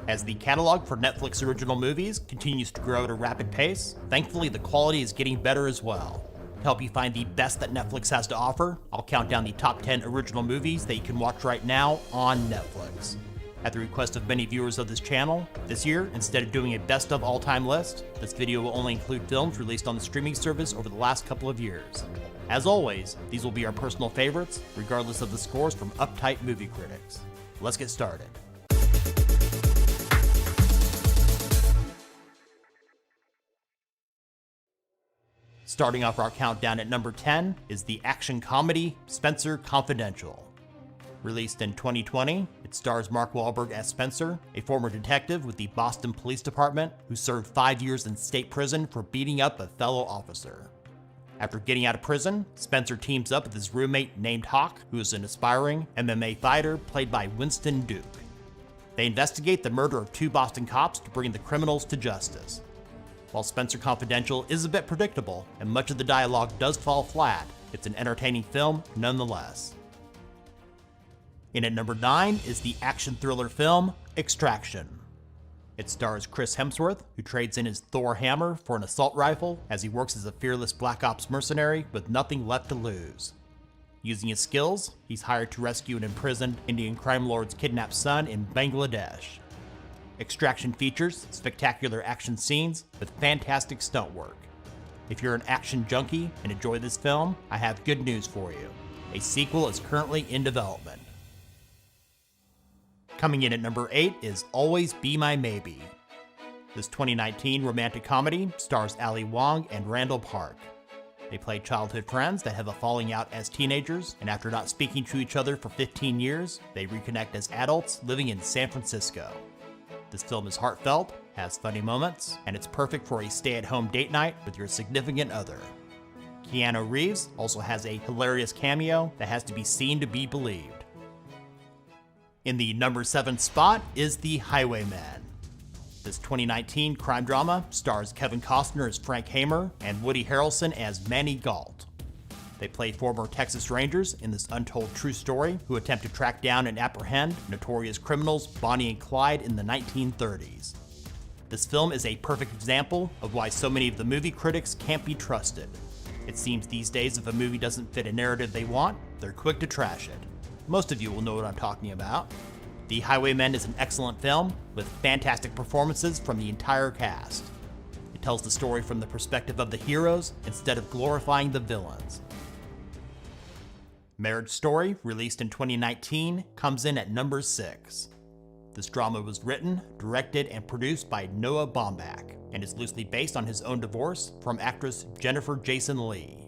As the catalog for Netflix original movies continues to grow at a rapid pace, thankfully the quality is getting better as well. To help you find the best that Netflix has to offer, I'll count down the top 10 original movies that you can watch right now on Netflix. At the request of many viewers of this channel, this year, instead of doing a best of all-time list, this video will only include films released on the streaming service over the last couple of years. As always, these will be our personal favorites, regardless of the scores from uptight movie critics. Let's get started. Starting off our countdown at number 10 is the action comedy Spencer Confidential. Released in 2020, it stars Mark Wahlberg as Spencer, a former detective with the Boston Police Department who served 5 years in state prison for beating up a fellow officer. After getting out of prison, Spencer teams up with his roommate named Hawk, who is an aspiring MMA fighter played by Winston Duke. They investigate the murder of 2 Boston cops to bring the criminals to justice. While Spencer Confidential is a bit predictable and much of the dialogue does fall flat, it's an entertaining film nonetheless. In at number 9 is the action thriller film Extraction. It stars Chris Hemsworth, who trades in his Thor hammer for an assault rifle as he works as a fearless Black Ops mercenary with nothing left to lose. Using his skills, he's hired to rescue an imprisoned Indian crime lord's kidnapped son in Bangladesh. Extraction features spectacular action scenes with fantastic stunt work. If you're an action junkie and enjoy this film, I have good news for you. A sequel is currently in development. Coming in at number 8 is Always Be My Maybe. This 2019 romantic comedy stars Ali Wong and Randall Park. They play childhood friends that have a falling out as teenagers, and after not speaking to each other for 15 years, they reconnect as adults living in San Francisco. This film is heartfelt, has funny moments, and it's perfect for a stay-at-home date night with your significant other. Keanu Reeves also has a hilarious cameo that has to be seen to be believed. In the number 7 spot is The Highwayman. This 2019 crime drama stars Kevin Costner as Frank Hamer and Woody Harrelson as Manny Galt. They play former Texas Rangers in this untold true story who attempt to track down and apprehend notorious criminals Bonnie and Clyde in the 1930s. This film is a perfect example of why so many of the movie critics can't be trusted. It seems these days if a movie doesn't fit a narrative they want, they're quick to trash it. Most of you will know what I'm talking about. The Highwaymen is an excellent film with fantastic performances from the entire cast. It tells the story from the perspective of the heroes instead of glorifying the villains. Marriage Story, released in 2019, comes in at number 6. This drama was written, directed, and produced by Noah Baumbach, and is loosely based on his own divorce from actress Jennifer Jason Leigh.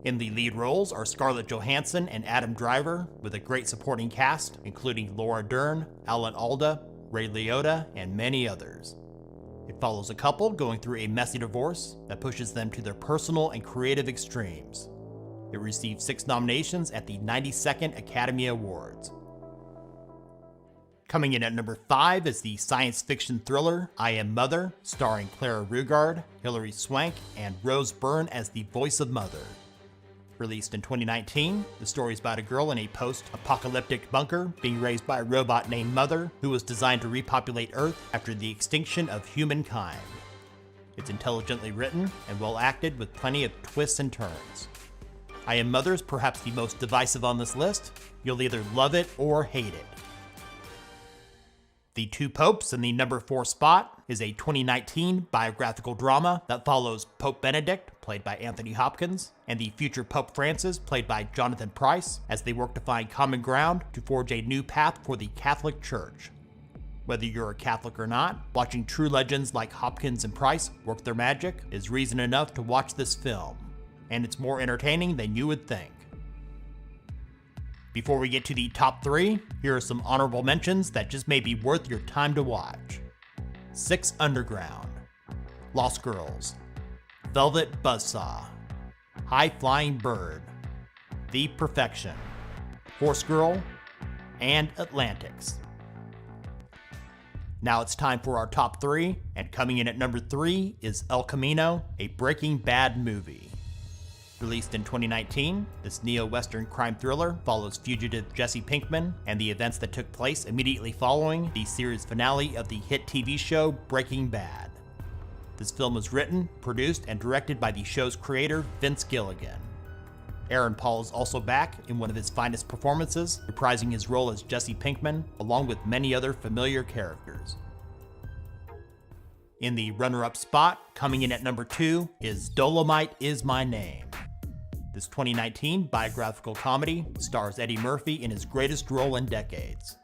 In the lead roles are Scarlett Johansson and Adam Driver, with a great supporting cast, including Laura Dern, Alan Alda, Ray Liotta, and many others. It follows a couple going through a messy divorce that pushes them to their personal and creative extremes. It received 6 nominations at the 92nd Academy Awards. Coming in at number 5 is the science fiction thriller I Am Mother, starring Clara Rugaard, Hilary Swank, and Rose Byrne as the voice of Mother. Released in 2019, the story is about a girl in a post-apocalyptic bunker being raised by a robot named Mother, who was designed to repopulate Earth after the extinction of humankind. It's intelligently written and well acted with plenty of twists and turns. I Am Mother is perhaps the most divisive on this list. You'll either love it or hate it. The Two Popes in the number 4 spot is a 2019 biographical drama that follows Pope Benedict, played by Anthony Hopkins, and the future Pope Francis, played by Jonathan Pryce, as they work to find common ground to forge a new path for the Catholic Church. Whether you're a Catholic or not, watching true legends like Hopkins and Pryce work their magic is reason enough to watch this film. And it's more entertaining than you would think. Before we get to the top 3, here are some honorable mentions that just may be worth your time to watch. 6 Underground, Lost Girls, Velvet Buzzsaw, High Flying Bird, The Perfection, Horse Girl, and Atlantics. Now it's time for our top 3, and coming in at number 3 is El Camino, a Breaking Bad movie. Released in 2019, this neo-Western crime thriller follows fugitive Jesse Pinkman and the events that took place immediately following the series finale of the hit TV show Breaking Bad. This film was written, produced, and directed by the show's creator, Vince Gilligan. Aaron Paul is also back in one of his finest performances, reprising his role as Jesse Pinkman, along with many other familiar characters. In the runner-up spot, coming in at number 2, is Dolomite Is My Name. This 2019 biographical comedy stars Eddie Murphy in his greatest role in decades.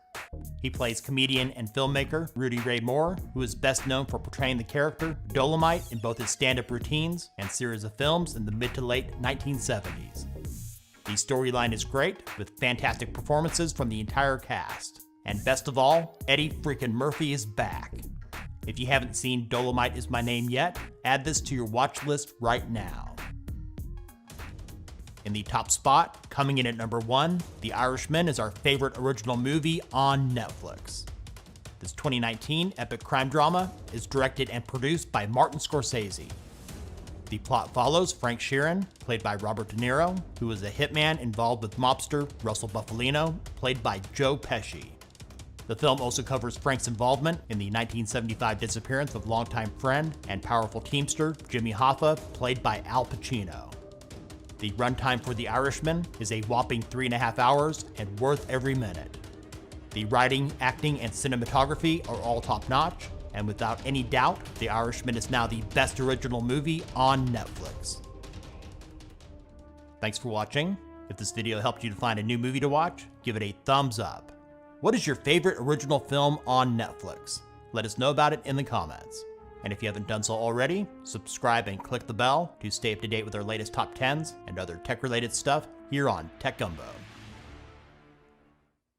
He plays comedian and filmmaker Rudy Ray Moore, who is best known for portraying the character Dolomite in both his stand-up routines and series of films in the mid to late 1970s. The storyline is great, with fantastic performances from the entire cast. And best of all, Eddie freaking Murphy is back. If you haven't seen Dolomite Is My Name yet, add this to your watch list right now. In the top spot, coming in at number 1, The Irishman is our favorite original movie on Netflix. This 2019 epic crime drama is directed and produced by Martin Scorsese. The plot follows Frank Sheeran, played by Robert De Niro, who is a hitman involved with mobster Russell Bufalino, played by Joe Pesci. The film also covers Frank's involvement in the 1975 disappearance of longtime friend and powerful teamster Jimmy Hoffa, played by Al Pacino. The runtime for The Irishman is a whopping 3.5 hours and worth every minute. The writing, acting, and cinematography are all top-notch, and without any doubt, The Irishman is now the best original movie on Netflix. Thanks for watching. If this video helped you to find a new movie to watch, give it a thumbs up. What is your favorite original film on Netflix? Let us know about it in the comments. And if you haven't done so already, subscribe and click the bell to stay up to date with our latest top 10s and other tech-related stuff here on Tech Gumbo.